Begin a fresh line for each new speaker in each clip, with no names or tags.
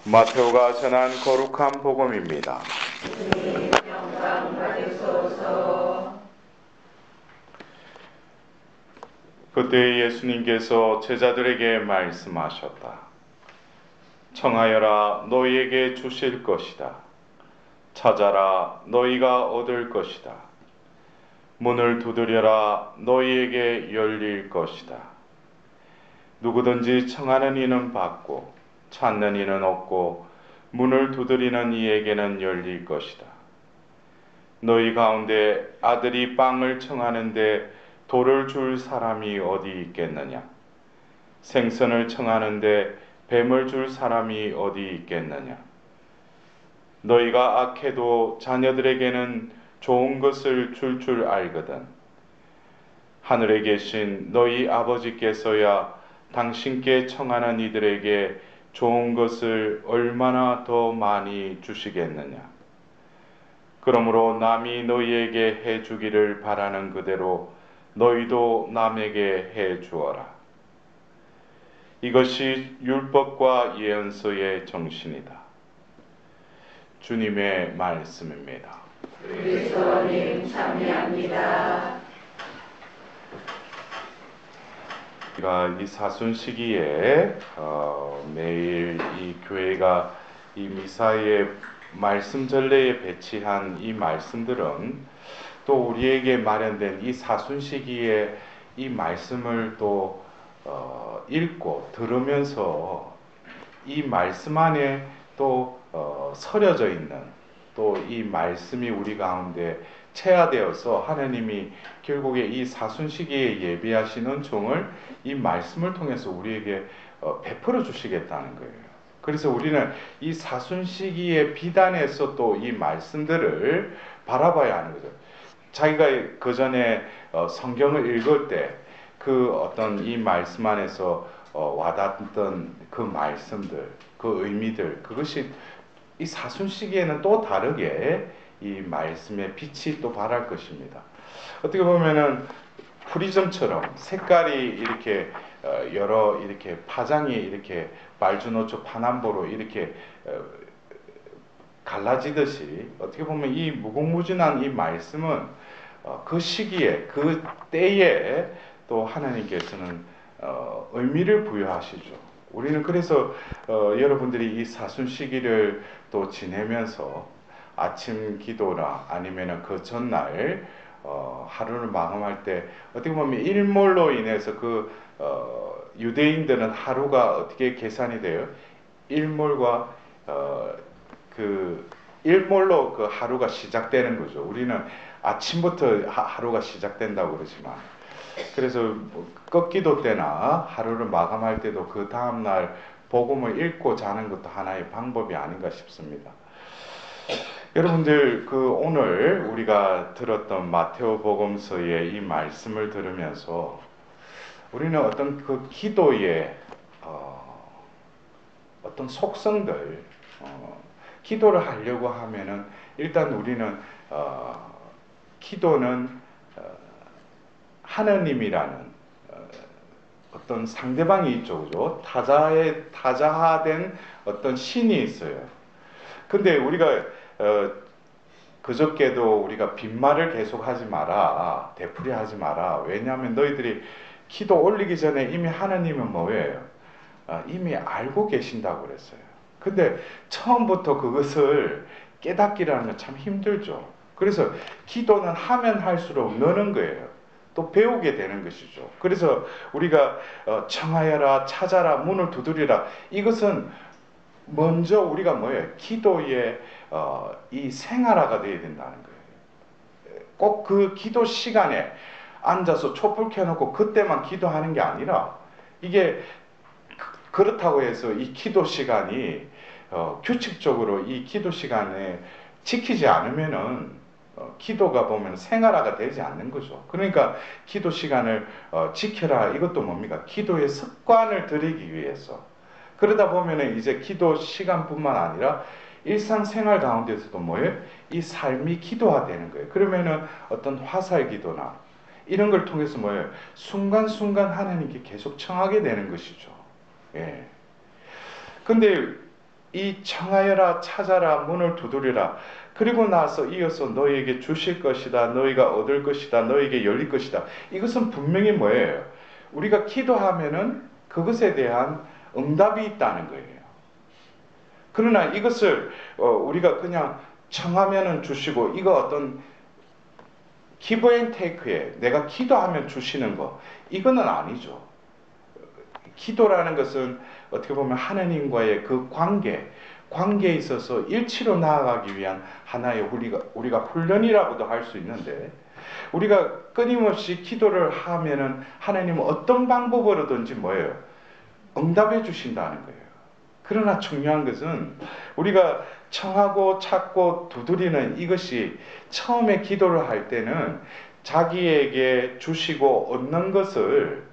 마테오가 전한 거룩한 복음입니다.
영광 받으소서.
그때 예수님께서 제자들에게 말씀하셨다. 청하여라, 너희에게 주실 것이다. 찾아라, 너희가 얻을 것이다. 문을 두드려라, 너희에게 열릴 것이다. 누구든지 청하는 이는 받고 찾는 이는 얻고 문을 두드리는 이에게는 열릴 것이다. 너희 가운데 아들이 빵을 청하는데 돌을 줄 사람이 어디 있겠느냐? 생선을 청하는데 뱀을 줄 사람이 어디 있겠느냐? 너희가 악해도 자녀들에게는 좋은 것을 줄 알거든. 하늘에 계신 너희 아버지께서야 당신께 청하는 이들에게 좋은 것을 얼마나 더 많이 주시겠느냐? 그러므로 남이 너희에게 해주기를 바라는 그대로 너희도 남에게 해주어라. 이것이 율법과 예언서의 정신이다. 주님의 말씀입니다.
그리스도님 참여합니다.
우리가 이 사순 시기에 매일 이 교회가 이 미사의 말씀 전례에 배치한 이 말씀들은 또 우리에게 마련된 이 사순 시기에 이 말씀을 또 읽고 들으면서 이 말씀 안에 또 서려져 있는 또 이 말씀이 우리 가운데 체화되어서 하나님이 결국에 이 사순 시기에 예비하시는 종을 이 말씀을 통해서 우리에게 베풀어 주시겠다는 거예요. 그래서 우리는 이 사순 시기의 비단에서 또 이 말씀들을 바라봐야 하는 거죠. 자기가 그 전에 성경을 읽을 때 그 어떤 이 말씀 안에서 와닿던 그 말씀들, 그 의미들, 그것이 이 사순 시기에는 또 다르게 이 말씀의 빛이 또 발할 것입니다. 어떻게 보면은 프리즘처럼 색깔이 이렇게 여러 이렇게 파장이 이렇게 말주노초 파남보로 이렇게 갈라지듯이 어떻게 보면 이 무궁무진한 이 말씀은 그 시기에 그 때에 또 하나님께서는 의미를 부여하시죠. 우리는 그래서 여러분들이 이 사순 시기를 또 지내면서 아침 기도나 아니면은 그 전날 하루를 마감할 때 어떻게 보면 일몰로 인해서 그 유대인들은 하루가 어떻게 계산이 돼요? 일몰과 그 일몰로 그 하루가 시작되는 거죠. 우리는 아침부터 하루가 시작된다고 그러지만 그래서 뭐 꺾기도 때나 하루를 마감할 때도 그 다음날 복음을 읽고 자는 것도 하나의 방법이 아닌가 싶습니다. 여러분들 그 오늘 우리가 들었던 마테오 복음서의 이 말씀을 들으면서 우리는 어떤 그 기도의 어떤 속성들 기도를 하려고 하면은 일단 우리는 기도는 하나님이라는 어떤 상대방이 있죠, 그죠? 타자화된 어떤 신이 있어요. 근데 우리가 그저께도 우리가 빈말을 계속하지 마라, 되풀이하지 마라. 왜냐하면 너희들이 기도 올리기 전에 이미 하나님은 뭐예요? 이미 알고 계신다고 그랬어요. 근데 처음부터 그것을 깨닫기라는 건 참 힘들죠. 그래서 기도는 하면 할수록 느는 거예요. 또 배우게 되는 것이죠. 그래서 우리가 청하여라, 찾아라, 문을 두드리라. 이것은 먼저 우리가 뭐예요? 기도의 이 생활화가 되어야 된다는 거예요. 꼭 그 기도 시간에 앉아서 촛불 켜놓고 그때만 기도하는 게 아니라 이게 그렇다고 해서 이 기도 시간이 규칙적으로 이 기도 시간에 지키지 않으면은 기도가 보면 생활화가 되지 않는 거죠. 그러니까 기도 시간을 지켜라. 이것도 뭡니까? 기도의 습관을 들이기 위해서. 그러다 보면은 이제 기도 시간뿐만 아니라 일상생활 가운데서도 뭐예요? 이 삶이 기도화되는 거예요. 그러면은 어떤 화살 기도나 이런 걸 통해서 뭐예요? 순간순간 하나님께 계속 청하게 되는 것이죠. 예. 근데 이 청하여라 찾아라 문을 두드리라. 그리고 나서 이어서 너희에게 주실 것이다. 너희가 얻을 것이다. 너희에게 열릴 것이다. 이것은 분명히 뭐예요? 우리가 기도하면은 그것에 대한 응답이 있다는 거예요. 그러나 이것을 우리가 그냥 청하면은 주시고 이거 어떤 기브 앤 테이크에 내가 기도하면 주시는 거 이거는 아니죠. 기도라는 것은 어떻게 보면 하나님과의 그 관계에 있어서 일치로 나아가기 위한 하나의 우리가 훈련이라고도 할 수 있는데 우리가 끊임없이 기도를 하면은 하나님은 어떤 방법으로든지 뭐예요? 응답해 주신다는 거예요. 그러나 중요한 것은 우리가 청하고 찾고 두드리는 이것이 처음에 기도를 할 때는 자기에게 주시고 얻는 것을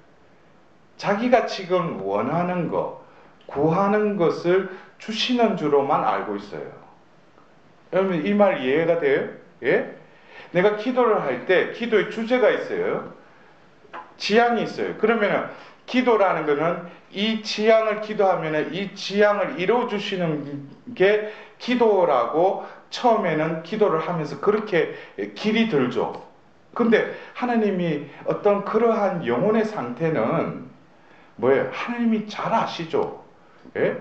자기가 지금 원하는 것, 구하는 것을 주시는 줄로만 알고 있어요. 여러분 이 말 이해가 돼요? 예? 내가 기도를 할 때 기도의 주제가 있어요. 지향이 있어요. 그러면은 기도라는 것은 이 지향을 기도하면은 이 지향을 이루어 주시는 게 기도라고 처음에는 기도를 하면서 그렇게 길이 들죠. 근데 하나님이 어떤 그러한 영혼의 상태는 뭐예요? 하나님이 잘 아시죠. 예?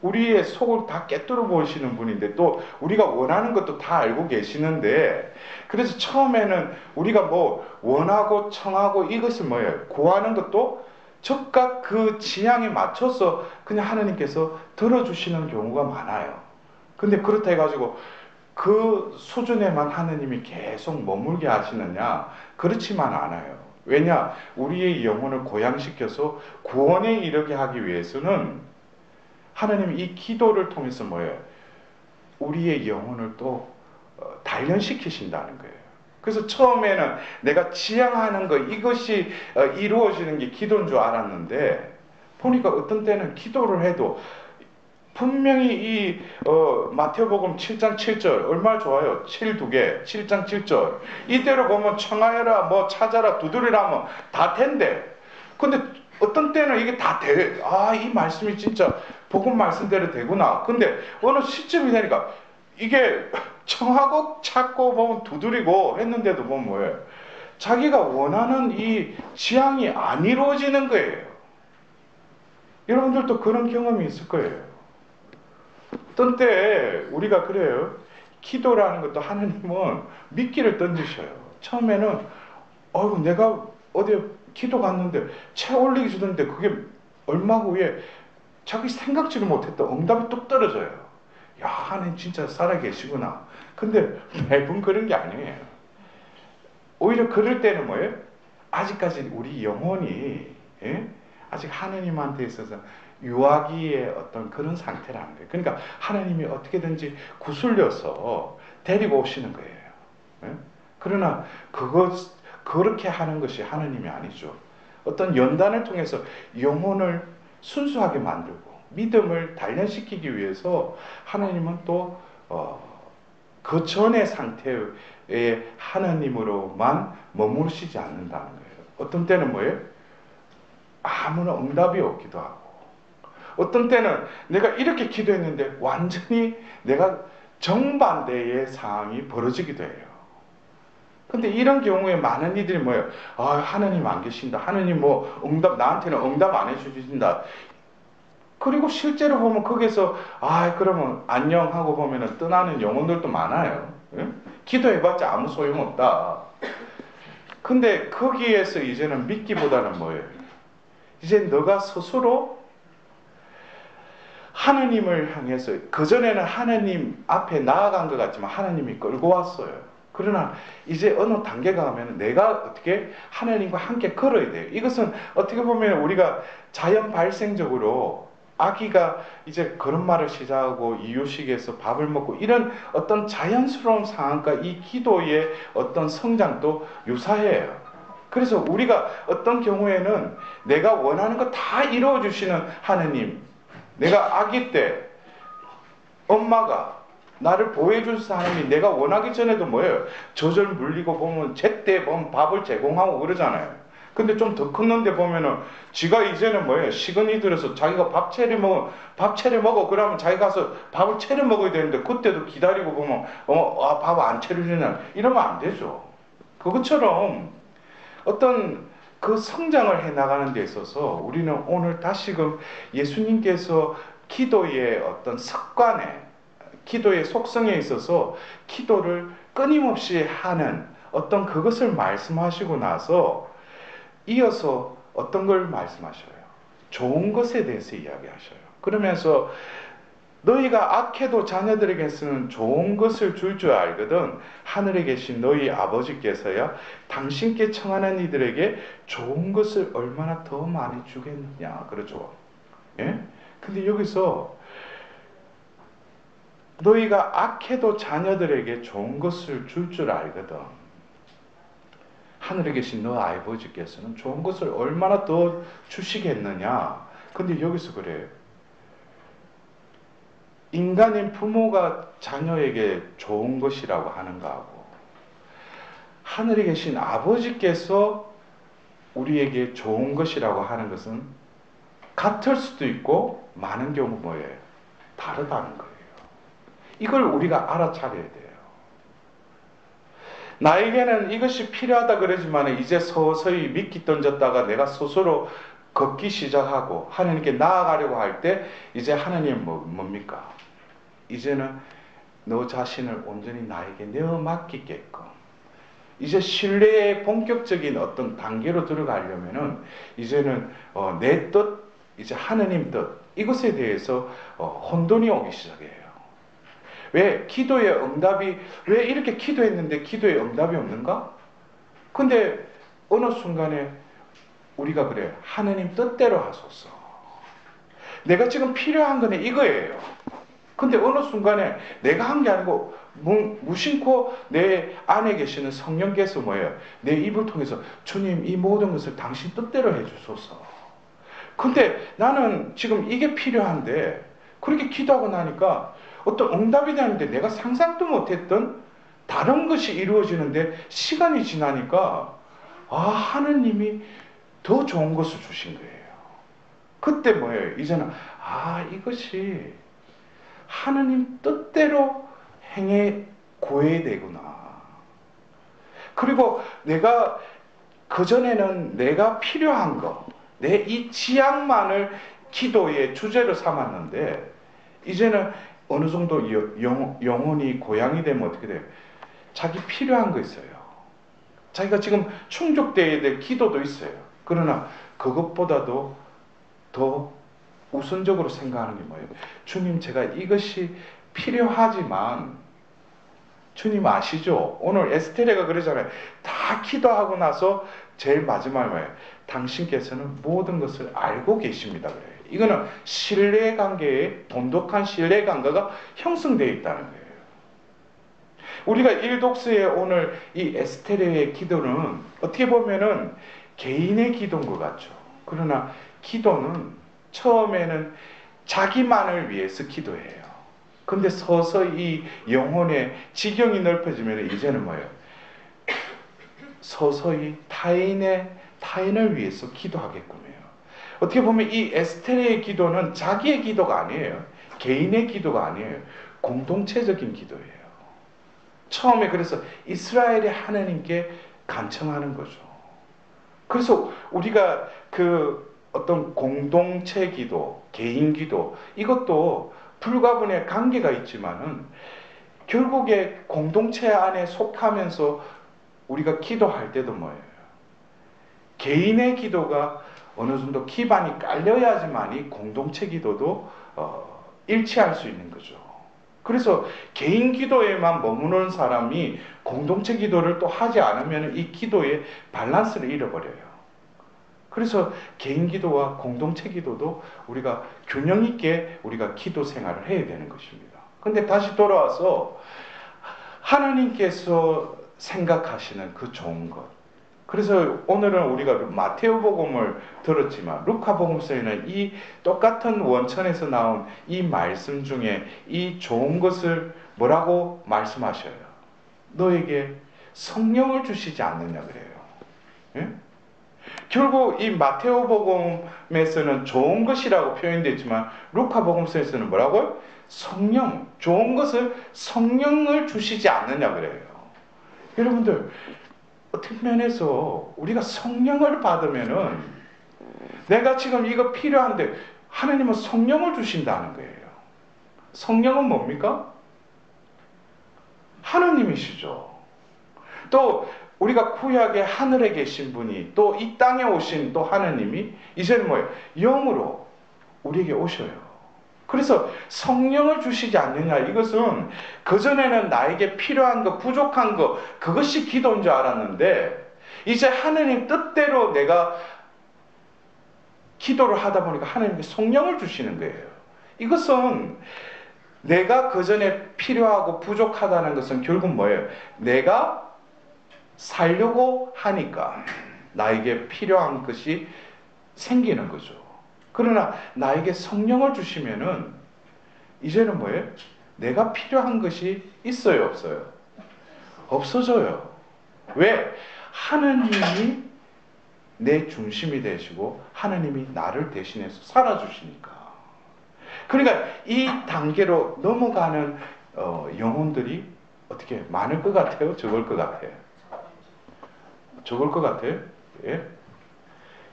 우리의 속을 다 꿰뚫어 보시는 분인데 또 우리가 원하는 것도 다 알고 계시는데 그래서 처음에는 우리가 뭐 원하고 청하고 이것을 뭐예요? 구하는 것도 즉각 그 지향에 맞춰서 그냥 하나님께서 들어주시는 경우가 많아요. 근데 그렇다 해가지고 그 수준에만 하나님이 계속 머물게 하시느냐? 그렇지만 않아요. 왜냐? 우리의 영혼을 고양시켜서 구원에 이르게 하기 위해서는 하나님이 이 기도를 통해서 뭐예요? 우리의 영혼을 또 단련시키신다는 거예요. 그래서 처음에는 내가 지향하는 것 이것이 이루어지는 게 기도인 줄 알았는데 보니까 어떤 때는 기도를 해도 분명히 이 마태복음 7장 7절 얼마나 좋아요. 7 두 개, 7장 7절 이대로 보면 청하여라 뭐 찾아라 두드리라 하면 다 텐데 근데 어떤 때는 이게 다 돼. 아, 이 말씀이 진짜 복음 말씀대로 되구나. 근데 어느 시점이 되니까 이게 청하고 찾고 보면 두드리고 했는데도 보면 뭐예요? 자기가 원하는 이 지향이 안 이루어지는 거예요. 여러분들도 그런 경험이 있을 거예요. 어떤 때 우리가 그래요. 기도라는 것도 하나님은 미끼를 던지셔요. 처음에는 내가 어디에 기도 갔는데 채 올리기 주는데 그게 얼마 후에 자기 생각지도 못했던 응답이 뚝 떨어져요. 야, 하나님 진짜 살아계시구나. 근데 매번 그런 게 아니에요. 오히려 그럴 때는 뭐예요? 아직까지 우리 영혼이 아직 하나님한테 있어서 유아기의 어떤 그런 상태라는 거예요. 그러니까 하나님이 어떻게든지 구슬려서 데리고 오시는 거예요. 그러나 그렇게 하는 것이 하나님이 아니죠. 어떤 연단을 통해서 영혼을 순수하게 만들고 믿음을 단련시키기 위해서 하나님은 또 그 전의 상태의 하나님으로만 머무르시지 않는다는 거예요. 어떤 때는 뭐예요? 아무런 응답이 없기도 하고 어떤 때는 내가 이렇게 기도했는데 완전히 내가 정반대의 상황이 벌어지기도 해요. 근데 이런 경우에 많은 이들이 뭐예요? 하나님 안 계신다. 하나님 나한테는 응답 안 해주신다. 그리고 실제로 보면 거기서 그러면 안녕 하고 보면은 떠나는 영혼들도 많아요. 기도해봤자 아무 소용없다. 근데 거기에서 이제는 믿기보다는 뭐예요? 이제 너가 스스로 하나님을 향해서 그전에는 하나님 앞에 나아간 것 같지만 하나님이 끌고 왔어요. 그러나 이제 어느 단계가 가면 내가 어떻게 하나님과 함께 걸어야 돼요. 이것은 어떻게 보면 우리가 자연 발생적으로 아기가 이제 걸음마를 시작하고 이유식에서 밥을 먹고 이런 어떤 자연스러운 상황과 이 기도의 어떤 성장도 유사해요. 그래서 우리가 어떤 경우에는 내가 원하는 거 다 이루어 주시는 하나님, 내가 아기 때 엄마가 나를 보호해줄 사람이 내가 원하기 전에도 뭐예요? 젖을 물리고 보면 제때 보면 밥을 제공하고 그러잖아요. 근데 좀 더 컸는데 보면은 지가 이제는 뭐예요? 시근이 들어서 자기가 밥 차려 먹어. 그러면 자기 가서 밥을 차려 먹어야 되는데 그때도 기다리고 보면 밥 안 차려주냐 이러면 안 되죠. 그것처럼 어떤 그 성장을 해 나가는 데 있어서 우리는 오늘 다시금 예수님께서 기도의 어떤 습관에, 기도의 속성에 있어서 기도를 끊임없이 하는 어떤 그것을 말씀하시고 나서 이어서 어떤 걸 말씀하셔요? 좋은 것에 대해서 이야기하셔요. 그러면서 너희가 악해도 자녀들에게서는 좋은 것을 줄 줄 알거든 하늘에 계신 너희 아버지께서야 당신께 청하는 이들에게 좋은 것을 얼마나 더 많이 주겠느냐. 그러죠. 예? 근데 여기서 너희가 악해도 자녀들에게 좋은 것을 줄 줄 알거든 하늘에 계신 너 아버지께서는 좋은 것을 얼마나 더 주시겠느냐. 근데 여기서 그래요. 인간인 부모가 자녀에게 좋은 것이라고 하는 거하고 하늘에 계신 아버지께서 우리에게 좋은 것이라고 하는 것은 같을 수도 있고 많은 경우 뭐예요? 다르다는 거예요. 이걸 우리가 알아차려야 돼요. 나에게는 이것이 필요하다 그러지만 이제 서서히 미끼 던졌다가 내가 스스로 걷기 시작하고 하나님께 나아가려고 할 때 이제 하나님 뭡니까? 이제는 너 자신을 온전히 나에게 내어 맡기게끔 이제 신뢰의 본격적인 어떤 단계로 들어가려면은 이제는 내 뜻, 이제 하나님 뜻 이것에 대해서 혼돈이 오기 시작해요. 왜 기도의 응답이 왜 이렇게 기도했는데 기도의 응답이 없는가? 근데 어느 순간에 우리가 그래요. 하나님 뜻대로 하소서. 내가 지금 필요한 거는 이거예요. 근데 어느 순간에 내가 한 게 아니고 무심코 내 안에 계시는 성령께서 뭐예요? 내 입을 통해서 주님 이 모든 것을 당신 뜻대로 해주소서. 근데 나는 지금 이게 필요한데 그렇게 기도하고 나니까 어떤 응답이 되는데 내가 상상도 못했던 다른 것이 이루어지는데 시간이 지나니까 하느님이 더 좋은 것을 주신 거예요. 그때 뭐예요? 이제는 이것이 하느님 뜻대로 행해 고해야 되구나. 그리고 내가 그전에는 내가 필요한 거, 내 이 지향만을 기도의 주제로 삼았는데 이제는 어느 정도 영혼이 고양이 되면 어떻게 돼요? 자기 필요한 거 있어요. 자기가 지금 충족되어야 될 기도도 있어요. 그러나 그것보다도 더 우선적으로 생각하는 게 뭐예요? 주님, 제가 이것이 필요하지만 주님 아시죠? 오늘 에스테레가 그러잖아요. 다 기도하고 나서 제일 마지막에 뭐예요? 당신께서는 모든 것을 알고 계십니다. 그래요. 이거는 신뢰관계에 돈독한 신뢰관계가 형성되어 있다는 거예요. 우리가 일독스의 오늘 이 에스테레의 기도는 어떻게 보면은 개인의 기도인 것 같죠. 그러나 기도는 처음에는 자기만을 위해서 기도해요. 근데 서서히 영혼의 지경이 넓어지면 이제는 뭐예요? 서서히 타인을 위해서 기도하게끔해요. 어떻게 보면 이 에스테르의 기도는 자기의 기도가 아니에요. 개인의 기도가 아니에요. 공동체적인 기도예요. 처음에 그래서 이스라엘의 하나님께 간청하는 거죠. 그래서 우리가 그 어떤 공동체 기도, 개인 기도 이것도 불가분의 관계가 있지만은 결국에 공동체 안에 속하면서 우리가 기도할 때도 뭐예요? 개인의 기도가 어느 정도 기반이 깔려야지만이 공동체 기도도 일치할 수 있는 거죠. 그래서 개인 기도에만 머무는 사람이 공동체 기도를 또 하지 않으면 이 기도의 밸런스를 잃어버려요. 그래서 개인 기도와 공동체 기도도 우리가 균형 있게 우리가 기도 생활을 해야 되는 것입니다. 근데 다시 돌아와서 하나님께서 생각하시는 그 좋은 것. 그래서 오늘은 우리가 마테오복음을 들었지만 루카복음서에는 이 똑같은 원천에서 나온 이 말씀 중에 이 좋은 것을 뭐라고 말씀하셔요? 너에게 성령을 주시지 않느냐 그래요. 예? 결국 이 마테오 복음에서는 좋은 것이라고 표현되지만 루카 복음서에서는 뭐라고요? 성령, 좋은 것을 성령을 주시지 않느냐 그래요. 여러분들 어떤 면에서 우리가 성령을 받으면은 내가 지금 이거 필요한데 하나님은 성령을 주신다는 거예요. 성령은 뭡니까? 하나님이시죠. 또 우리가 구약의 하늘에 계신 분이 또 이 땅에 오신 또 하나님이 이제는 뭐예요? 영으로 우리에게 오셔요. 그래서 성령을 주시지 않느냐, 이것은 그전에는 나에게 필요한 것, 부족한 것, 그것이 기도인 줄 알았는데 이제 하나님 뜻대로 내가 기도를 하다 보니까 하나님이 성령을 주시는 거예요. 이것은 내가 그전에 필요하고 부족하다는 것은 결국 뭐예요? 내가 살려고 하니까 나에게 필요한 것이 생기는 거죠. 그러나 나에게 성령을 주시면은 이제는 뭐예요? 내가 필요한 것이 있어요, 없어요? 없어져요. 왜? 하나님이 내 중심이 되시고 하나님이 나를 대신해서 살아주시니까. 그러니까 이 단계로 넘어가는 영혼들이 어떻게 많을 것 같아요? 적을 것 같아요? 적을 것 같아요? 예?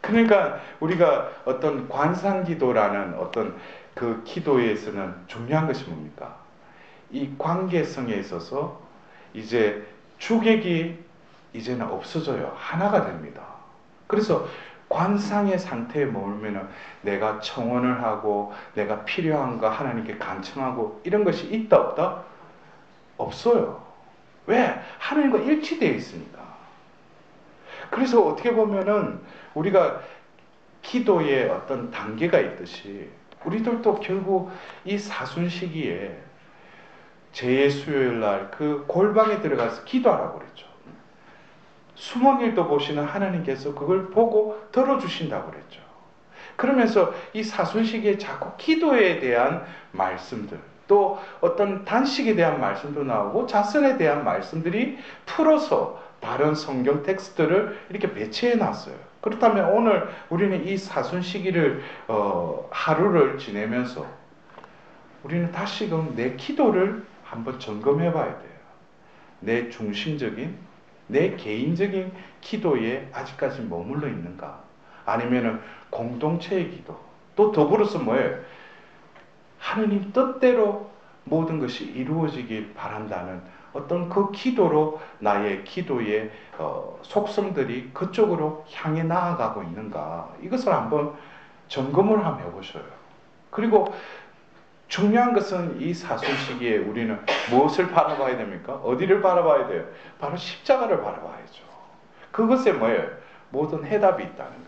그러니까 우리가 어떤 관상기도라는 어떤 그 기도에서는 중요한 것이 뭡니까? 이 관계성에 있어서 이제 주객이 이제는 없어져요. 하나가 됩니다. 그래서 관상의 상태에 머물면 내가 청원을 하고 내가 필요한 거 하나님께 간청하고 이런 것이 있다 없다? 없어요. 왜? 하나님과 일치되어 있으니까. 그래서 어떻게 보면은 우리가 기도에 어떤 단계가 있듯이 우리들도 결국 이 사순 시기에 제 수요일 날 그 골방에 들어가서 기도하라고 그랬죠. 숨은 일도 보시는 하나님께서 그걸 보고 들어주신다고 그랬죠. 그러면서 이 사순 시기에 자꾸 기도에 대한 말씀들, 또 어떤 단식에 대한 말씀도 나오고 자선에 대한 말씀들이 풀어서 다른 성경 텍스트를 이렇게 배치해 놨어요. 그렇다면 오늘 우리는 이 사순 시기를 하루를 지내면서 우리는 다시금 내 기도를 한번 점검해 봐야 돼요. 내 중심적인, 내 개인적인 기도에 아직까지 머물러 있는가? 아니면은 공동체의 기도, 또 더불어서 뭐예요? 하느님 뜻대로 모든 것이 이루어지길 바란다는 어떤 그 기도로 나의 기도의 속성들이 그쪽으로 향해 나아가고 있는가? 이것을 한번 점검을 한번 해보셔요. 그리고 중요한 것은 이 사순 시기에 우리는 무엇을 바라봐야 됩니까? 어디를 바라봐야 돼요? 바로 십자가를 바라봐야죠. 그것에 뭐예요? 모든 해답이 있다는 거예요.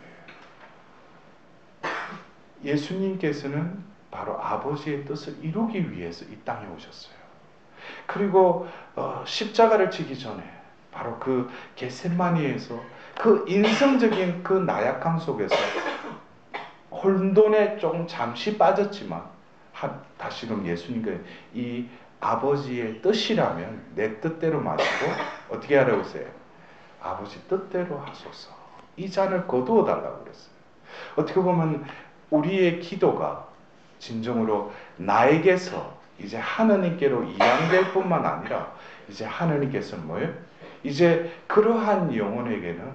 예수님께서는 바로 아버지의 뜻을 이루기 위해서 이 땅에 오셨어요. 그리고 십자가를 지기 전에 바로 그 겟세마니에서 그 인성적인 그 나약함 속에서 혼돈에 조금 잠시 빠졌지만 다시금 예수님께 이 아버지의 뜻이라면 내 뜻대로 마시고 어떻게 하라고 했어요? 아버지 뜻대로 하소서. 이 잔을 거두어 달라고 그랬어요. 어떻게 보면 우리의 기도가 진정으로 나에게서 이제 하나님께로 이양될 뿐만 아니라 이제 하나님께서는 뭐예요? 이제 그러한 영혼에게는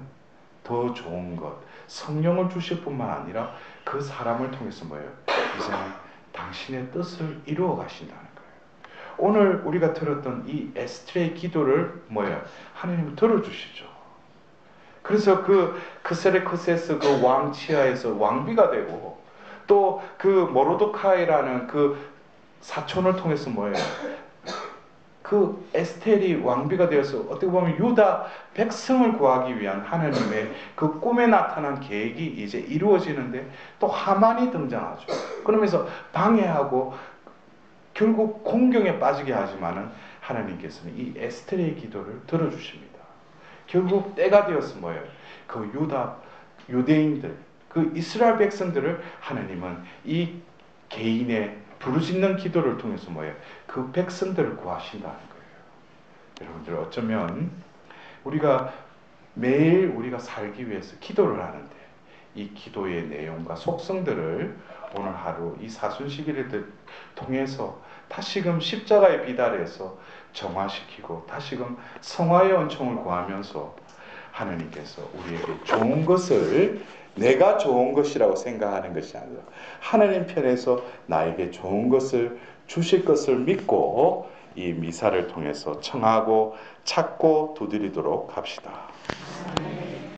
더 좋은 것, 성령을 주실 뿐만 아니라 그 사람을 통해서 뭐예요? 이제는 당신의 뜻을 이루어 가신다는 거예요. 오늘 우리가 들었던 이 에스트레의 기도를 뭐예요? 하나님은 들어주시죠. 그래서 그 크세레크세스 그 왕 치하에서 왕비가 되고 또 그 모르드카이라는 그 사촌을 통해서 뭐예요? 그 에스텔이 왕비가 되어서 어떻게 보면 유다 백성을 구하기 위한 하나님의 그 꿈에 나타난 계획이 이제 이루어지는데 또 하만이 등장하죠. 그러면서 방해하고 결국 공경에 빠지게 하지만은 하나님께서는 이 에스텔의 기도를 들어주십니다. 결국 때가 되어서 뭐예요? 그 유대인들, 그 이스라엘 백성들을 하나님은 이 개인의 부르짖는 기도를 통해서 뭐예요? 그 백성들을 구하신다는 거예요. 여러분들 어쩌면 우리가 매일 우리가 살기 위해서 기도를 하는데 이 기도의 내용과 속성들을 오늘 하루 이 사순시기를 통해서 다시금 십자가의 비달에서 정화시키고 다시금 성화의 은총을 구하면서 하나님께서 우리에게 좋은 것을 내가 좋은 것이라고 생각하는 것이 아니라 하나님 편에서 나에게 좋은 것을 주실 것을 믿고 이 미사를 통해서 청하고 찾고 두드리도록 합시다.